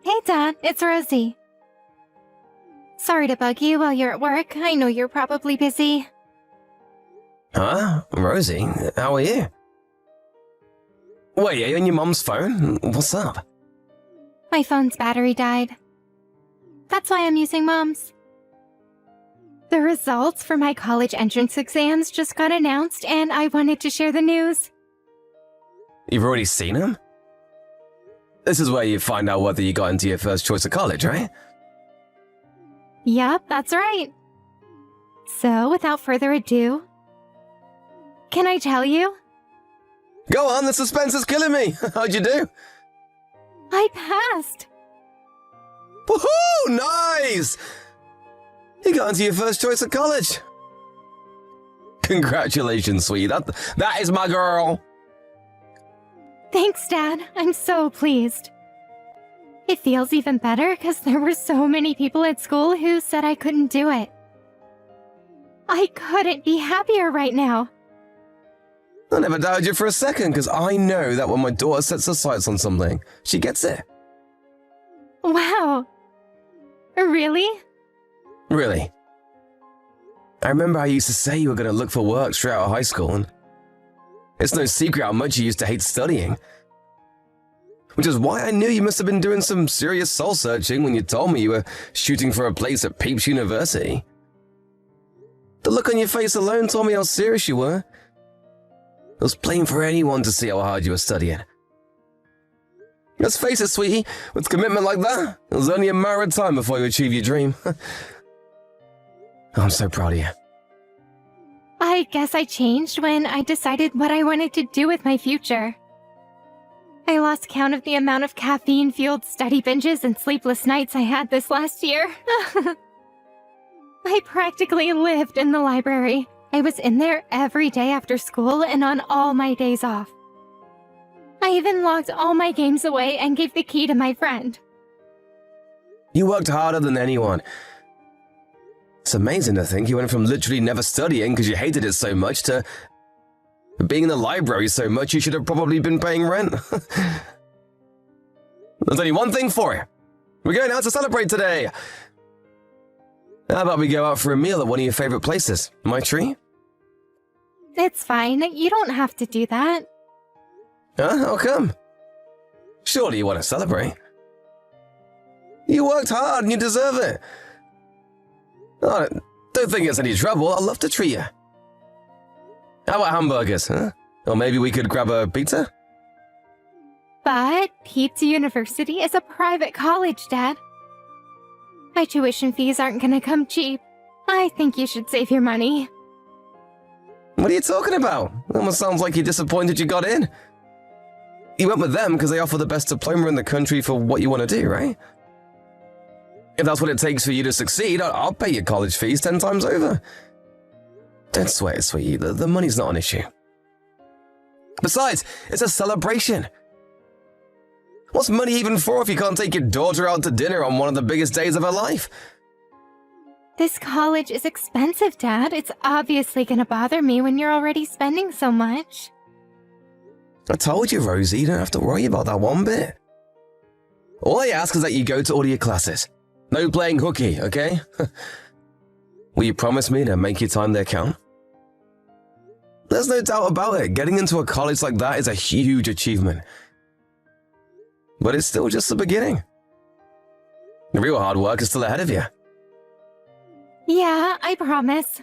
Hey Dad, it's Rosie. Sorry to bug you while you're at work. I know you're probably busy. Huh? Rosie, how are you? Wait, are you on your mum's phone? What's up? My phone's battery died. That's why I'm using Mom's. The results for my college entrance exams just got announced and I wanted to share the news. You've already seen them? This is where you find out whether you got into your first choice of college, right? Yep, that's right. So, without further ado, can I tell you? Go on, the suspense is killing me. How'd you do? I passed. Woohoo! Nice! You got into your first choice of college. Congratulations, sweetie. That is my girl. Thanks, Dad. I'm so pleased. It feels even better because there were so many people at school who said I couldn't do it. I couldn't be happier right now. I never doubted you for a second because I know that when my daughter sets her sights on something, she gets it. Wow. Really? Really. I remember how you used to say you were going to look for work straight out of high school, and it's no secret how much you used to hate studying. Which is why I knew you must have been doing some serious soul-searching when you told me you were shooting for a place at Pepys University. The look on your face alone told me how serious you were. It was plain for anyone to see how hard you were studying. Let's face it, sweetie, with commitment like that, it was only a matter of time before you achieve your dream. I'm so proud of you. I guess I changed when I decided what I wanted to do with my future. I lost count of the amount of caffeine-fueled study binges and sleepless nights I had this last year. I practically lived in the library. I was in there every day after school and on all my days off. I even locked all my games away and gave the key to my friend. You worked harder than anyone. It's amazing to think you went from literally never studying because you hated it so much to being in the library so much you should have probably been paying rent. There's only one thing for you. We're going out to celebrate today. How about we go out for a meal at one of your favorite places? My tree? It's fine. You don't have to do that. Huh? How come? Surely you want to celebrate. You worked hard and you deserve it. Oh, don't think it's any trouble. I'd love to treat you. How about hamburgers, huh? Or maybe we could grab a pizza? But Pepys University is a private college, Dad. My tuition fees aren't gonna come cheap. I think you should save your money. What are you talking about? It almost sounds like you're disappointed you got in. You went with them because they offer the best diploma in the country for what you want to do, right? If that's what it takes for you to succeed, I'll pay your college fees 10 times over. Don't sweat it, sweetie. The money's not an issue. Besides, it's a celebration. What's money even for if you can't take your daughter out to dinner on one of the biggest days of her life? This college is expensive, Dad. It's obviously gonna bother me when you're already spending so much. I told you, Rosie, you don't have to worry about that one bit. All I ask is that you go to all of your classes. No playing hooky, okay? Will you promise me to make your time there count? There's no doubt about it. Getting into a college like that is a huge achievement. But it's still just the beginning. The real hard work is still ahead of you. Yeah, I promise.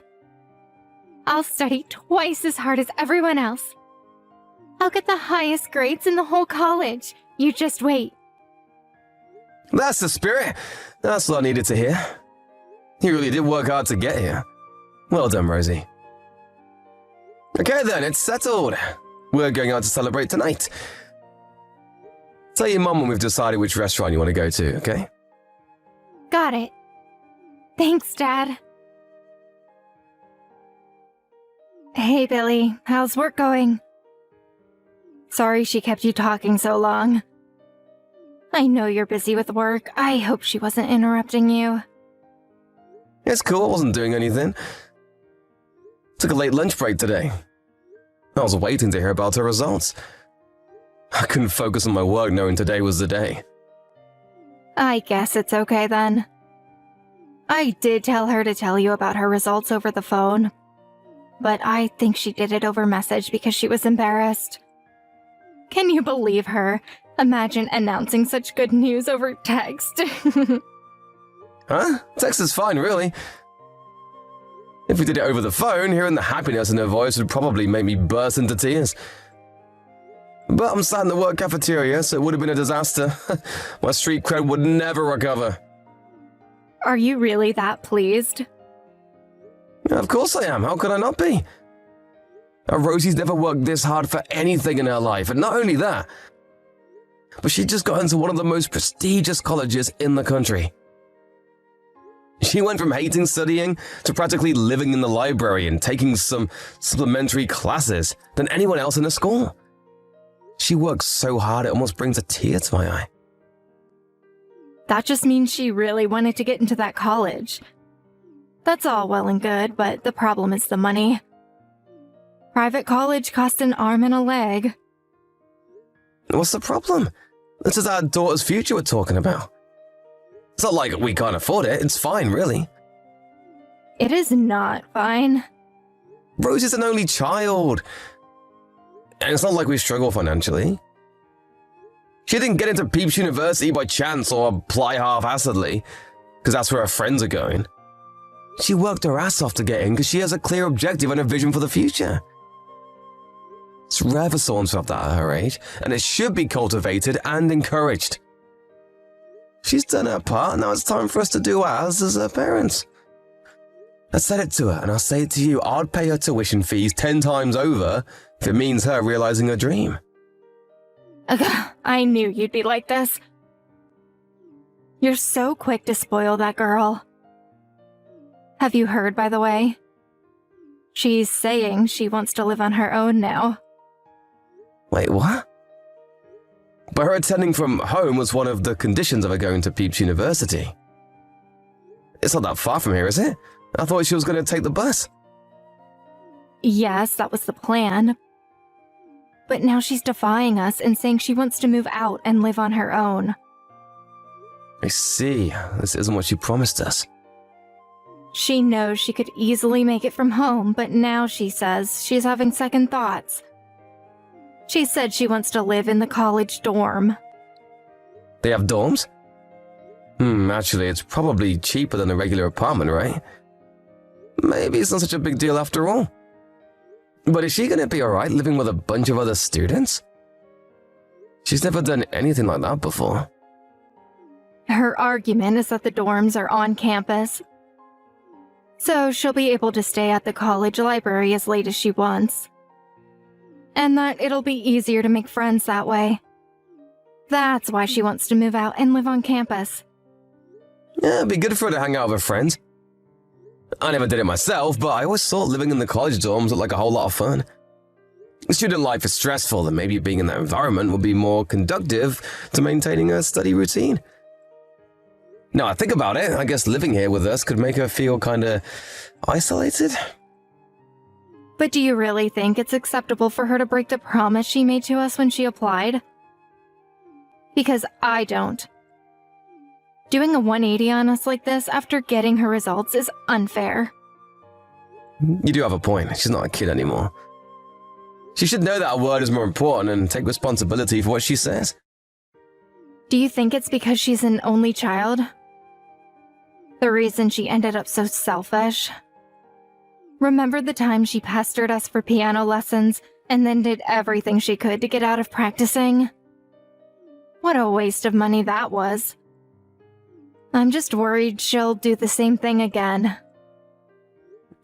I'll study twice as hard as everyone else. I'll get the highest grades in the whole college. You just wait. That's the spirit. That's what I needed to hear. You really did work hard to get here. Well done, Rosie. Okay then, it's settled. We're going out to celebrate tonight. Tell your mum when we've decided which restaurant you want to go to, okay? Got it. Thanks, Dad. Hey, Billy. How's work going? Sorry she kept you talking so long. I know you're busy with work. I hope she wasn't interrupting you. It's cool, I wasn't doing anything. Took a late lunch break today. I was waiting to hear about her results. I couldn't focus on my work knowing today was the day. I guess it's okay then. I did tell her to tell you about her results over the phone, but I think she did it over message because she was embarrassed. Can you believe her? Imagine announcing such good news over text. Huh? Text is fine, really. If we did it over the phone, hearing the happiness in her voice would probably make me burst into tears. But I'm sat in the work cafeteria, so it would have been a disaster. My street cred would never recover. Are you really that pleased? Yeah, of course I am. How could I not be? Rosie's never worked this hard for anything in her life, and not only that, but she just got into one of the most prestigious colleges in the country. She went from hating studying to practically living in the library and taking some supplementary classes than anyone else in the school. She works so hard it almost brings a tear to my eye. That just means she really wanted to get into that college. That's all well and good, but the problem is the money. Private college costs an arm and a leg. What's the problem? This is our daughter's future we're talking about. It's not like we can't afford it. It's fine, really. It is not fine. Rosie's an only child. And it's not like we struggle financially. She didn't get into Peeps University by chance or apply half-assedly, because that's where her friends are going. She worked her ass off to get in because she has a clear objective and a vision for the future. It's rare for someone to have that at her age, and it should be cultivated and encouraged. She's done her part, now it's time for us to do ours as her parents. I said it to her, and I'll say it to you, I'd pay her tuition fees 10 times over if it means her realizing her dream. Ugh, I knew you'd be like this. You're so quick to spoil that girl. Have you heard, by the way? She's saying she wants to live on her own now. Wait, what? But her attending from home was one of the conditions of her going to Peeps University. It's not that far from here, is it? I thought she was going to take the bus. Yes, that was the plan. But now she's defying us and saying she wants to move out and live on her own. I see. This isn't what she promised us. She knows she could easily make it from home, but now she says she's having second thoughts. She said she wants to live in the college dorm. They have dorms? Actually, it's probably cheaper than a regular apartment, right? Maybe it's not such a big deal after all. But is she going to be alright living with a bunch of other students? She's never done anything like that before. Her argument is that the dorms are on campus, so she'll be able to stay at the college library as late as she wants. And that it'll be easier to make friends that way. That's why she wants to move out and live on campus. Yeah, it'd be good for her to hang out with her friends. I never did it myself, but I always thought living in the college dorms looked like a whole lot of fun. Student life is stressful, and maybe being in that environment would be more conducive to maintaining a study routine. Now I think about it, I guess living here with us could make her feel kinda isolated. But do you really think it's acceptable for her to break the promise she made to us when she applied? Because I don't. Doing a 180 on us like this after getting her results is unfair. You do have a point. She's not a kid anymore. She should know that her word is more important and take responsibility for what she says. Do you think it's because she's an only child? The reason she ended up so selfish? Remember the time she pestered us for piano lessons and then did everything she could to get out of practicing? What a waste of money that was. I'm just worried she'll do the same thing again.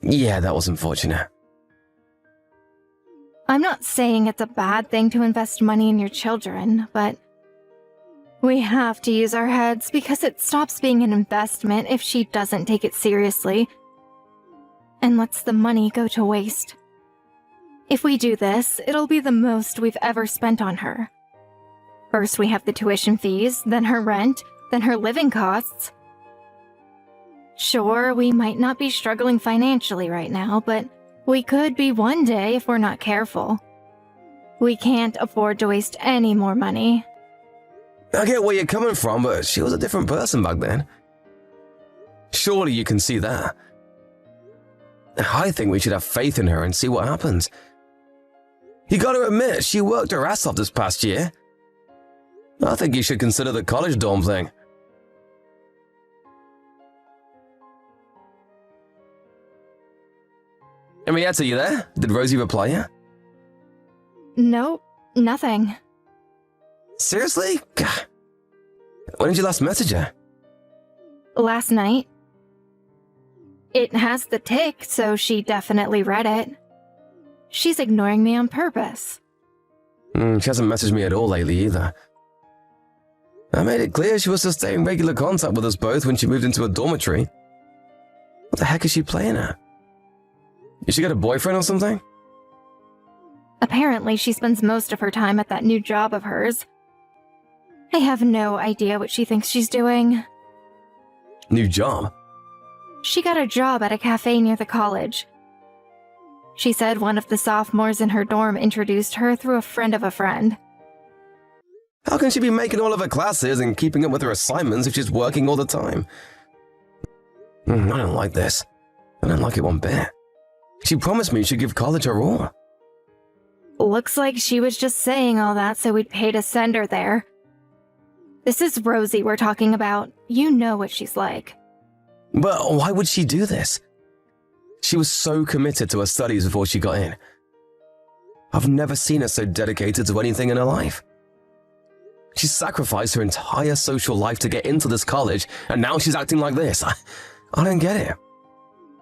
Yeah, that was unfortunate. I'm not saying it's a bad thing to invest money in your children, but we have to use our heads because it stops being an investment if she doesn't take it seriously and lets the money go to waste. If we do this, it'll be the most we've ever spent on her. First we have the tuition fees, then her rent, then her living costs. Sure, we might not be struggling financially right now, but we could be one day if we're not careful. We can't afford to waste any more money. I get where you're coming from, but she was a different person back then. Surely you can see that. I think we should have faith in her and see what happens. You gotta admit, she worked her ass off this past year. I think you should consider the college dorm thing. Henrietta, you there? Did Rosie reply yet? Nope, nothing. Seriously? God. When did you last message her? Last night. It has the tick, so she definitely read it. She's ignoring me on purpose. She hasn't messaged me at all lately either. I made it clear she was to stay in regular contact with us both when she moved into a dormitory. What the heck is she playing at? Did she get a boyfriend or something? Apparently, she spends most of her time at that new job of hers. I have no idea what she thinks she's doing. New job? She got a job at a cafe near the college. She said one of the sophomores in her dorm introduced her through a friend of a friend. How can she be making all of her classes and keeping up with her assignments if she's working all the time? I don't like this. I don't like it one bit. She promised me she'd give college her all. Looks like she was just saying all that so we'd pay to send her there. This is Rosie we're talking about. You know what she's like. But why would she do this? She was so committed to her studies before she got in. I've never seen her so dedicated to anything in her life. She sacrificed her entire social life to get into this college, and now she's acting like this. I don't get it.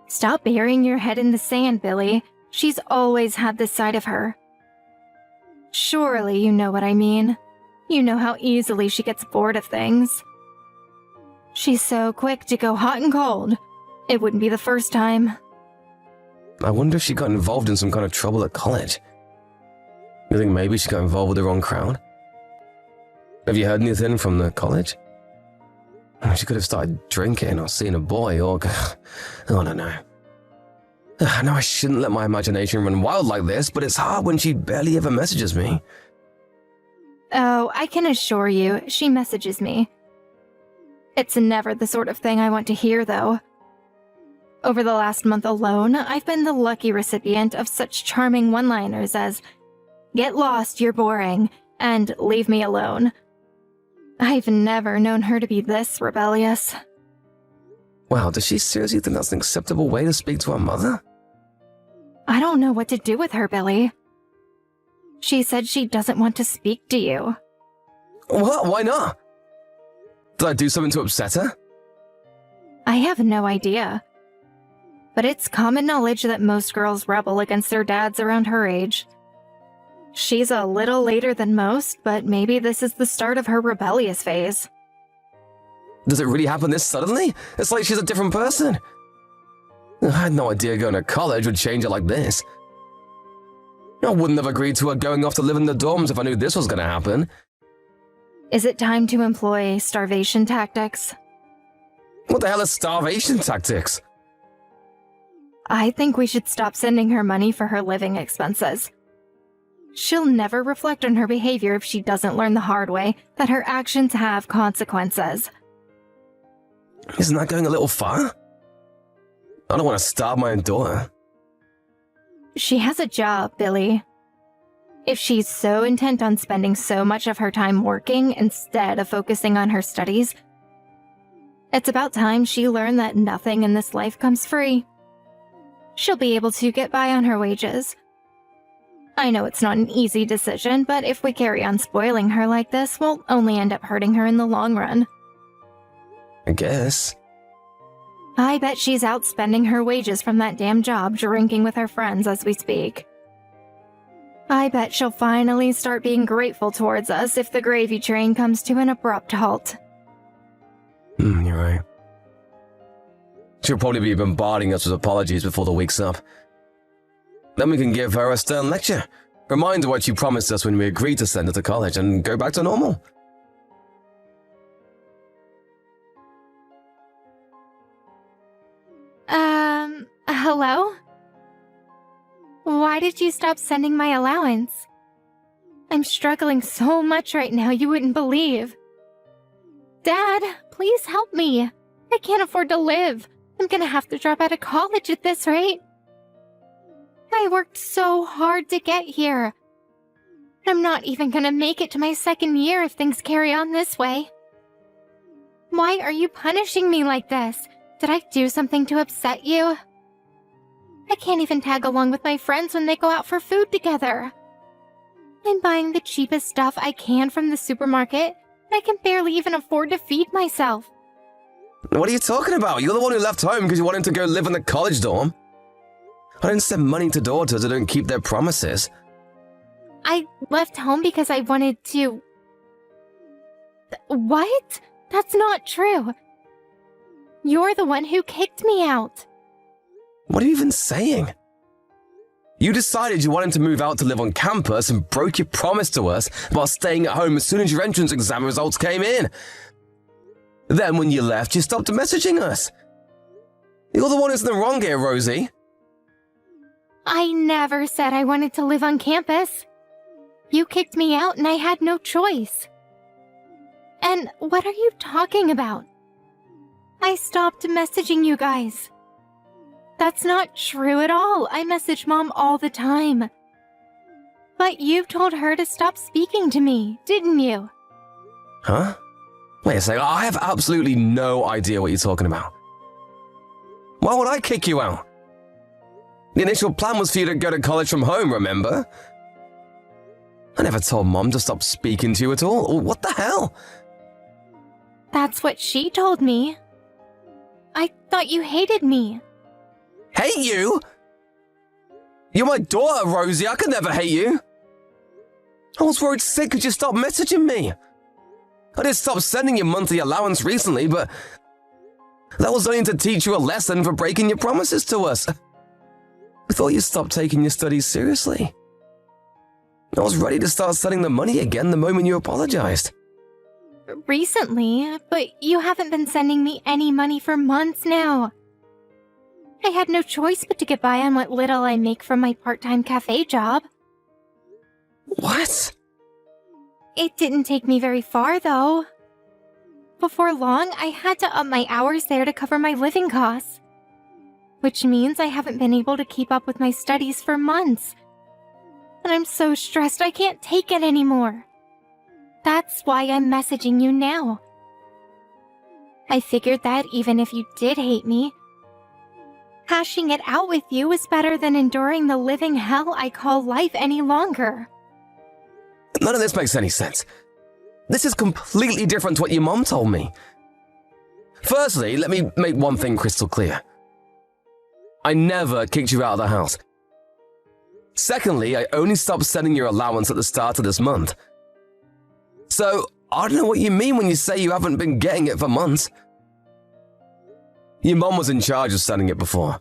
Stop burying your head in the sand, Billy. She's always had this side of her. Surely you know what I mean. You know how easily she gets bored of things. She's so quick to go hot and cold. It wouldn't be the first time. I wonder if she got involved in some kind of trouble at college. You think maybe she got involved with the wrong crowd? Have you heard anything from the college? She could have started drinking or seeing a boy or... I don't know. I know I shouldn't let my imagination run wild like this, but it's hard when she barely ever messages me. Oh, I can assure you, she messages me. It's never the sort of thing I want to hear, though. Over the last month alone, I've been the lucky recipient of such charming one-liners as, "Get lost, you're boring," and "Leave me alone." I've never known her to be this rebellious. Wow, does she seriously think that's an acceptable way to speak to her mother? I don't know what to do with her, Billy. She said she doesn't want to speak to you. What? Why not? Did I do something to upset her? I have no idea. But it's common knowledge that most girls rebel against their dads around her age. She's a little later than most, but maybe this is the start of her rebellious phase. Does it really happen this suddenly? It's like she's a different person. I had no idea going to college would change her like this. I wouldn't have agreed to her going off to live in the dorms if I knew this was going to happen. Is it time to employ starvation tactics? What the hell is starvation tactics? I think we should stop sending her money for her living expenses. She'll never reflect on her behavior if she doesn't learn the hard way that her actions have consequences. Isn't that going a little far? I don't want to starve my own daughter. She has a job, Billy. If she's so intent on spending so much of her time working instead of focusing on her studies, it's about time she learned that nothing in this life comes free. She'll be able to get by on her wages. I know it's not an easy decision, but if we carry on spoiling her like this, we'll only end up hurting her in the long run. I guess. I bet she's out spending her wages from that damn job drinking with her friends as we speak. I bet she'll finally start being grateful towards us if the gravy train comes to an abrupt halt. You're right. She'll probably be bombarding us with apologies before the week's up. Then we can give her a stern lecture, remind her what she promised us when we agreed to send her to college, and go back to normal. Hello? Why did you stop sending my allowance? I'm struggling so much right now you wouldn't believe. Dad, please help me. I can't afford to live. I'm gonna have to drop out of college at this rate. I worked so hard to get here. I'm not even gonna make it to my second year if things carry on this way. Why are you punishing me like this? Did I do something to upset you? I can't even tag along with my friends when they go out for food together. I'm buying the cheapest stuff I can from the supermarket, and I can barely even afford to feed myself. What are you talking about? You're the one who left home because you wanted to go live in the college dorm. I don't send money to daughters who don't keep their promises. I left home because I wanted to... What? That's not true. You're the one who kicked me out. What are you even saying? You decided you wanted to move out to live on campus and broke your promise to us while staying at home as soon as your entrance exam results came in. Then when you left, you stopped messaging us. You're the one who's in the wrong here, Rosie. I never said I wanted to live on campus. You kicked me out and I had no choice. And what are you talking about? I stopped messaging you guys. That's not true at all. I message Mom all the time. But you told her to stop speaking to me, didn't you? Huh? Wait a second, I have absolutely no idea what you're talking about. Why would I kick you out? The initial plan was for you to go to college from home, remember? I never told Mom to stop speaking to you at all. What the hell? That's what she told me. I thought you hated me. Hate you? You're my daughter, Rosie. I could never hate you. I was worried sick because you stopped messaging me. I did stop sending you monthly allowance recently, but that was only to teach you a lesson for breaking your promises to us. I thought you stopped taking your studies seriously. I was ready to start sending the money again the moment you apologized. Recently, but you haven't been sending me any money for months now. I had no choice but to get by on what little I make from my part-time cafe job. What? It didn't take me very far, though. Before long, I had to up my hours there to cover my living costs. Which means I haven't been able to keep up with my studies for months. And I'm so stressed I can't take it anymore. That's why I'm messaging you now. I figured that even if you did hate me, hashing it out with you was better than enduring the living hell I call life any longer. None of this makes any sense. This is completely different to what your mom told me. Firstly, let me make one thing crystal clear. I never kicked you out of the house. Secondly, I only stopped sending your allowance at the start of this month. So, I don't know what you mean when you say you haven't been getting it for months. Your mom was in charge of sending it before.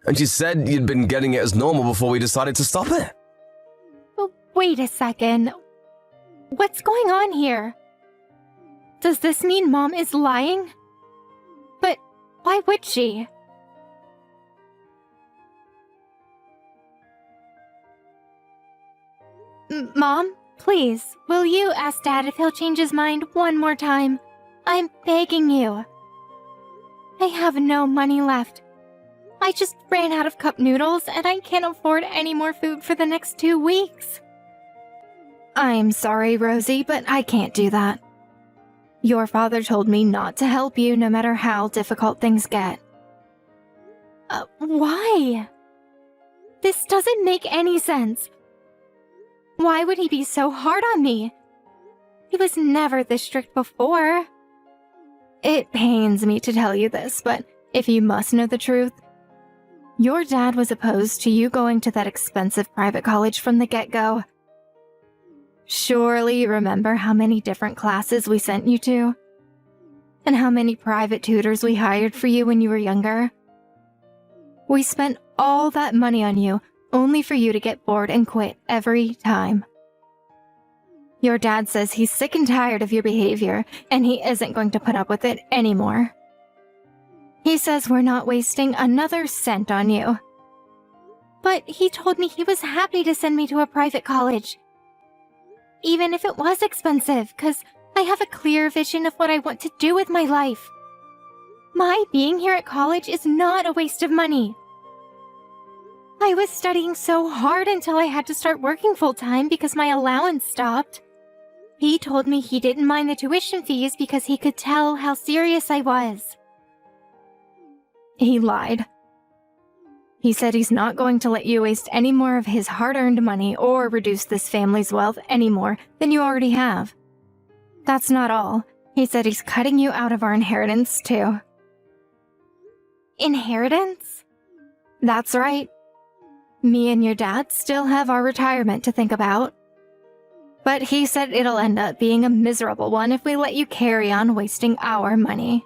And she said you'd been getting it as normal before we decided to stop it. Wait a second. What's going on here? Does this mean Mom is lying? But why would she? Mom, please, will you ask Dad if he'll change his mind one more time? I'm begging you. I have no money left. I just ran out of cup noodles and I can't afford any more food for the next 2 weeks. I'm sorry, Rosie, but I can't do that. Your father told me not to help you no matter how difficult things get. Why? This doesn't make any sense. Why would he be so hard on me? He was never this strict before. It pains me to tell you this, but if you must know the truth, your dad was opposed to you going to that expensive private college from the get-go. Surely you remember how many different classes we sent you to? And how many private tutors we hired for you when you were younger? We spent all that money on you, only for you to get bored and quit every time. Your dad says he's sick and tired of your behavior, and he isn't going to put up with it anymore. He says we're not wasting another cent on you. But he told me he was happy to send me to a private college. Even if it was expensive, 'cause I have a clear vision of what I want to do with my life. My being here at college is not a waste of money. I was studying so hard until I had to start working full-time because my allowance stopped. He told me he didn't mind the tuition fees because he could tell how serious I was. He lied. He said he's not going to let you waste any more of his hard-earned money or reduce this family's wealth any more than you already have. That's not all. He said he's cutting you out of our inheritance, too. Inheritance? That's right. Me and your dad still have our retirement to think about. But he said it'll end up being a miserable one if we let you carry on wasting our money.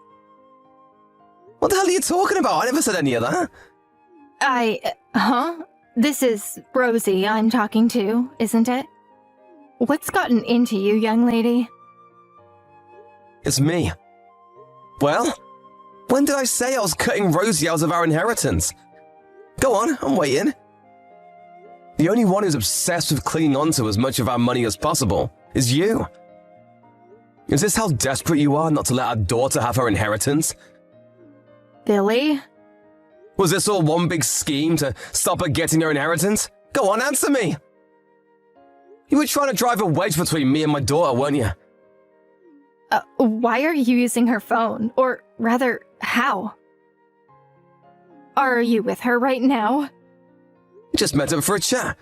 What the hell are you talking about? I never said any of that. This is Rosie I'm talking to, isn't it? What's gotten into you, young lady? It's me. Well, when did I say I was cutting Rosie out of our inheritance? Go on, I'm waiting. The only one who's obsessed with clinging onto as much of our money as possible is you. Is this how desperate you are not to let our daughter have her inheritance? Billy? Was this all one big scheme to stop her getting her inheritance? Go on, answer me! You were trying to drive a wedge between me and my daughter, weren't you? Why are you using her phone? Or rather, how? Are you with her right now? Just met her for a chat.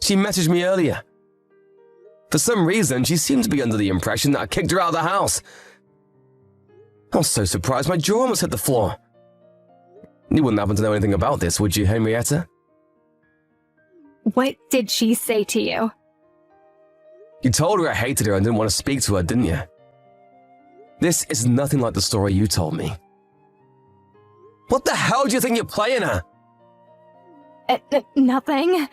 She messaged me earlier. For some reason, she seemed to be under the impression that I kicked her out of the house. I was so surprised my jaw almost hit the floor. You wouldn't happen to know anything about this, would you, Henrietta? What did she say to you? You told her I hated her and didn't want to speak to her, didn't you? This is nothing like the story you told me. What the hell do you think you're playing at? Nothing.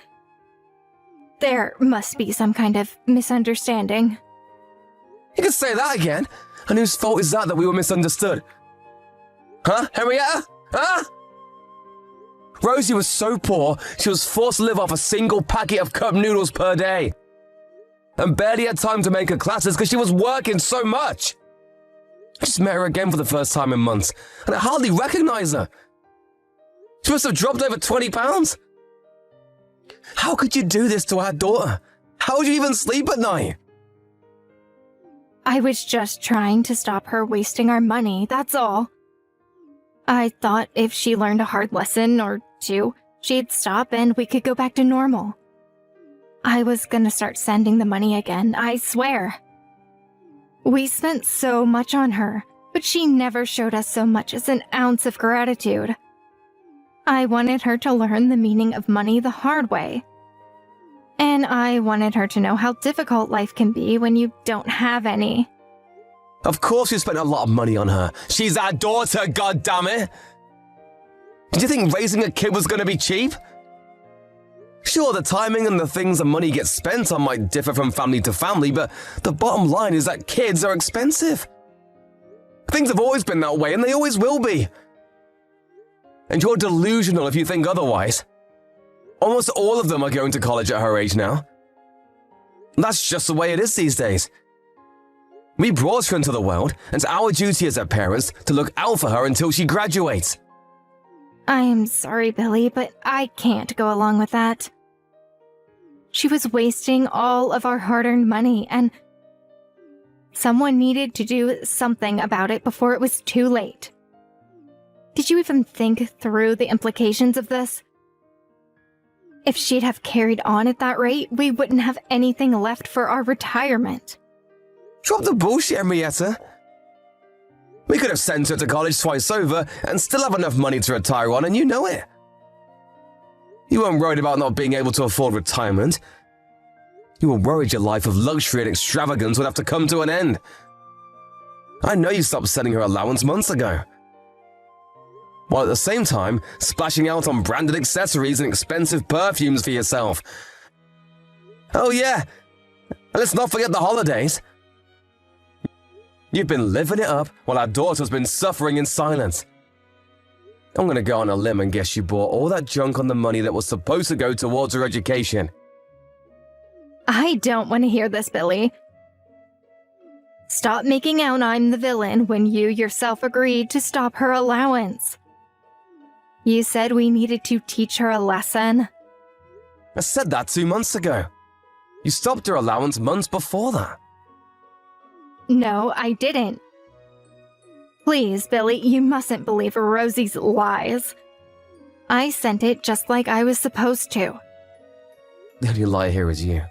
There must be some kind of misunderstanding. You can say that again. And whose fault is that we were misunderstood? Huh, Henrietta? Huh? Rosie was so poor, she was forced to live off a single packet of cup noodles per day. And barely had time to make her classes because she was working so much. I just met her again for the first time in months, and I hardly recognize her. She must have dropped over 20 pounds. How could you do this to our daughter? How would you even sleep at night? I was just trying to stop her wasting our money, that's all. I thought if she learned a hard lesson or two, she'd stop and we could go back to normal. I was gonna start sending the money again, I swear. We spent so much on her, but she never showed us so much as an ounce of gratitude. I wanted her to learn the meaning of money the hard way. And I wanted her to know how difficult life can be when you don't have any. Of course you spent a lot of money on her. She's our daughter, goddammit! Did you think raising a kid was going to be cheap? Sure, the timing and the things the money gets spent on might differ from family to family, but the bottom line is that kids are expensive. Things have always been that way, and they always will be. And you're delusional if you think otherwise. Almost all of them are going to college at her age now. That's just the way it is these days. We brought her into the world, and it's our duty as her parents to look out for her until she graduates. I'm sorry, Billy, but I can't go along with that. She was wasting all of our hard-earned money, and someone needed to do something about it before it was too late. Did you even think through the implications of this? If she'd have carried on at that rate, we wouldn't have anything left for our retirement. Drop the bullshit, Henrietta. We could have sent her to college twice over and still have enough money to retire on, and you know it. You weren't worried about not being able to afford retirement. You were worried your life of luxury and extravagance would have to come to an end. I know you stopped sending her allowance months ago. While at the same time, splashing out on branded accessories and expensive perfumes for yourself. Oh yeah, and let's not forget the holidays. You've been living it up while our daughter's been suffering in silence. I'm gonna go on a limb and guess you bought all that junk on the money that was supposed to go towards her education. I don't want to hear this, Billy. Stop making out I'm the villain when you yourself agreed to stop her allowance. You said we needed to teach her a lesson. I said that 2 months ago. You stopped her allowance months before that. No, I didn't. Please, Billy, you mustn't believe Rosie's lies. I sent it just like I was supposed to. The only lie here is you.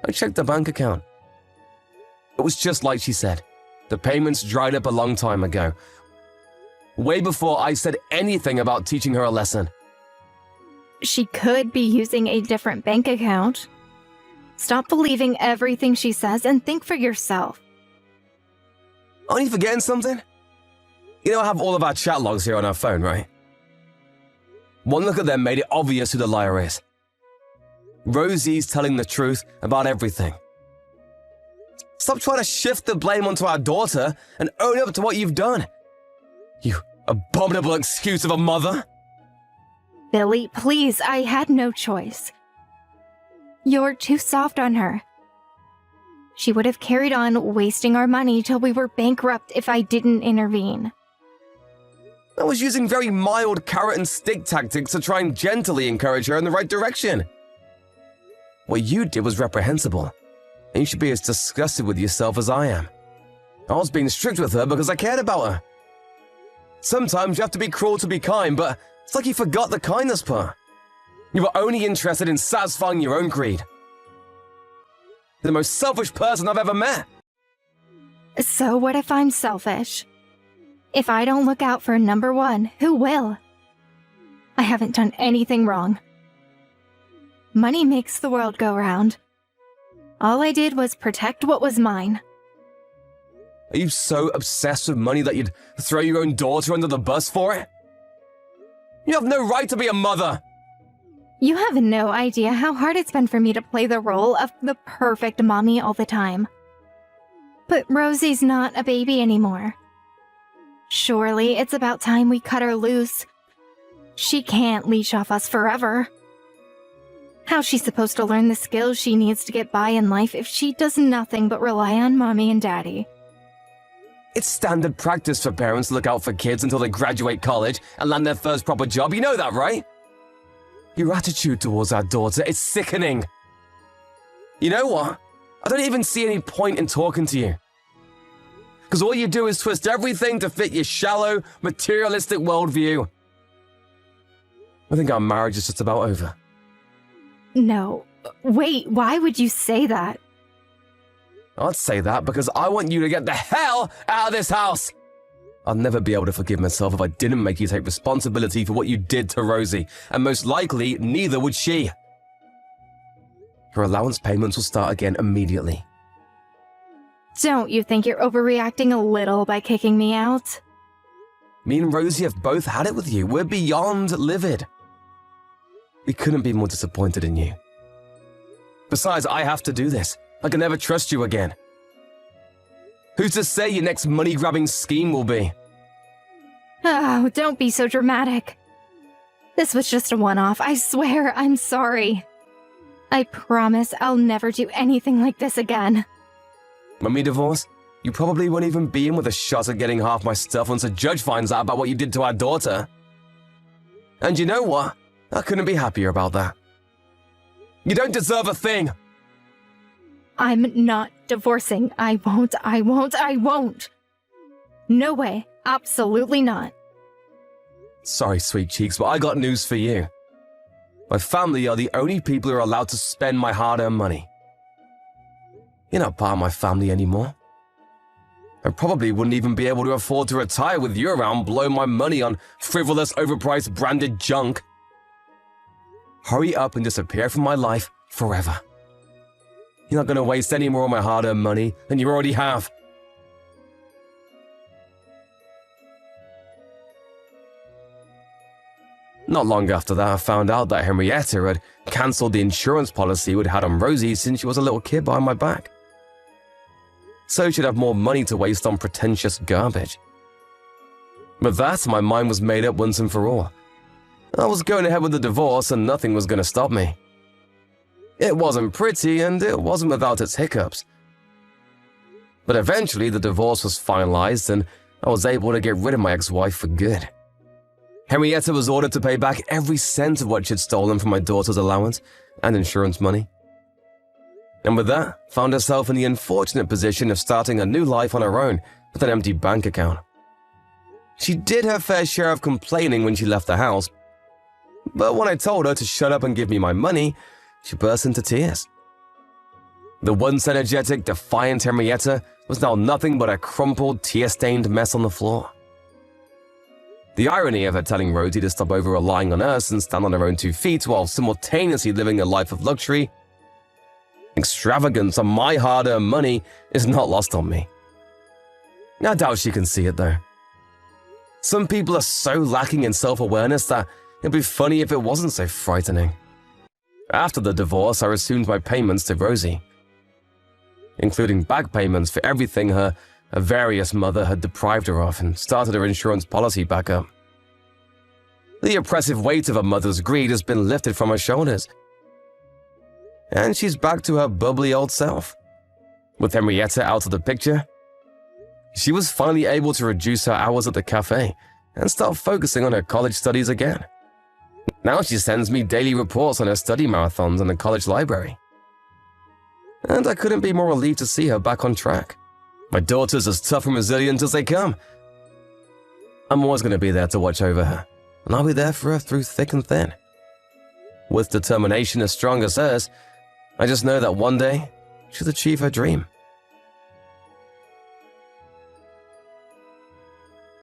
I checked the bank account. It was just like she said. The payments dried up a long time ago. Way before I said anything about teaching her a lesson. She could be using a different bank account. Stop believing everything she says and think for yourself. Aren't you forgetting something? You know I have all of our chat logs here on our phone, right? One look at them made it obvious who the liar is. Rosie's telling the truth about everything. Stop trying to shift the blame onto our daughter and own up to what you've done. You abominable excuse of a mother. Billy, please, I had no choice. You're too soft on her. She would have carried on wasting our money till we were bankrupt if I didn't intervene. I was using very mild carrot and stick tactics to try and gently encourage her in the right direction. What you did was reprehensible, and you should be as disgusted with yourself as I am. I was being strict with her because I cared about her. Sometimes you have to be cruel to be kind, but it's like you forgot the kindness part. You were only interested in satisfying your own greed. You're the most selfish person I've ever met. So what if I'm selfish? If I don't look out for number one, who will? I haven't done anything wrong. Money makes the world go round. All I did was protect what was mine. Are you so obsessed with money that you'd throw your own daughter under the bus for it? You have no right to be a mother! You have no idea how hard it's been for me to play the role of the perfect mommy all the time. But Rosie's not a baby anymore. Surely it's about time we cut her loose. She can't leash off us forever. How's she supposed to learn the skills she needs to get by in life if she does nothing but rely on mommy and daddy? It's standard practice for parents to look out for kids until they graduate college and land their first proper job. You know that, right? Your attitude towards our daughter is sickening. You know what? I don't even see any point in talking to you. Because all you do is twist everything to fit your shallow, materialistic worldview. I think our marriage is just about over. No. Wait, why would you say that? I'd say that because I want you to get the hell out of this house! I'll never be able to forgive myself if I didn't make you take responsibility for what you did to Rosie, and most likely, neither would she. Her allowance payments will start again immediately. Don't you think you're overreacting a little by kicking me out? Me and Rosie have both had it with you. We're beyond livid. We couldn't be more disappointed in you. Besides, I have to do this. I can never trust you again. Who's to say your next money-grabbing scheme will be? Oh, don't be so dramatic. This was just a one-off. I swear, I'm sorry. I promise I'll never do anything like this again. When we divorce, you probably won't even be in with a shot at getting half my stuff once a judge finds out about what you did to our daughter. And you know what? I couldn't be happier about that. You don't deserve a thing! I'm not divorcing. I won't. No way. Absolutely not. Sorry, sweet cheeks, but I got news for you. My family are the only people who are allowed to spend my hard-earned money. You're not part of my family anymore. I probably wouldn't even be able to afford to retire with you around blowing my money on frivolous, overpriced, branded junk. Hurry up and disappear from my life forever. You're not going to waste any more of my hard-earned money than you already have. Not long after that, I found out that Henrietta had cancelled the insurance policy we'd had on Rosie since she was a little kid behind my back. So she'd have more money to waste on pretentious garbage. With that, my mind was made up once and for all. I was going ahead with the divorce and nothing was going to stop me. It wasn't pretty and it wasn't without its hiccups. But eventually the divorce was finalized and I was able to get rid of my ex-wife for good. Henrietta was ordered to pay back every cent of what she'd stolen from my daughter's allowance and insurance money. And with that, found herself in the unfortunate position of starting a new life on her own with an empty bank account. She did her fair share of complaining when she left the house, but when I told her to shut up and give me my money, she burst into tears. The once energetic, defiant Henrietta was now nothing but a crumpled, tear-stained mess on the floor. The irony of her telling Rosie to stop over-relying on us and stand on her own 2 feet while simultaneously living a life of luxury, extravagance on my hard-earned money is not lost on me. I doubt she can see it though. Some people are so lacking in self-awareness that it'd be funny if it wasn't so frightening. After the divorce, I resumed my payments to Rosie, including back payments for everything her various mother had deprived her of, and started her insurance policy back up. The oppressive weight of a mother's greed has been lifted from her shoulders, and she's back to her bubbly old self. With Henrietta out of the picture, she was finally able to reduce her hours at the cafe and start focusing on her college studies again. Now she sends me daily reports on her study marathons in the college library. And I couldn't be more relieved to see her back on track. My daughter's as tough and resilient as they come. I'm always going to be there to watch over her, and I'll be there for her through thick and thin. With determination as strong as hers, I just know that one day she'll achieve her dream.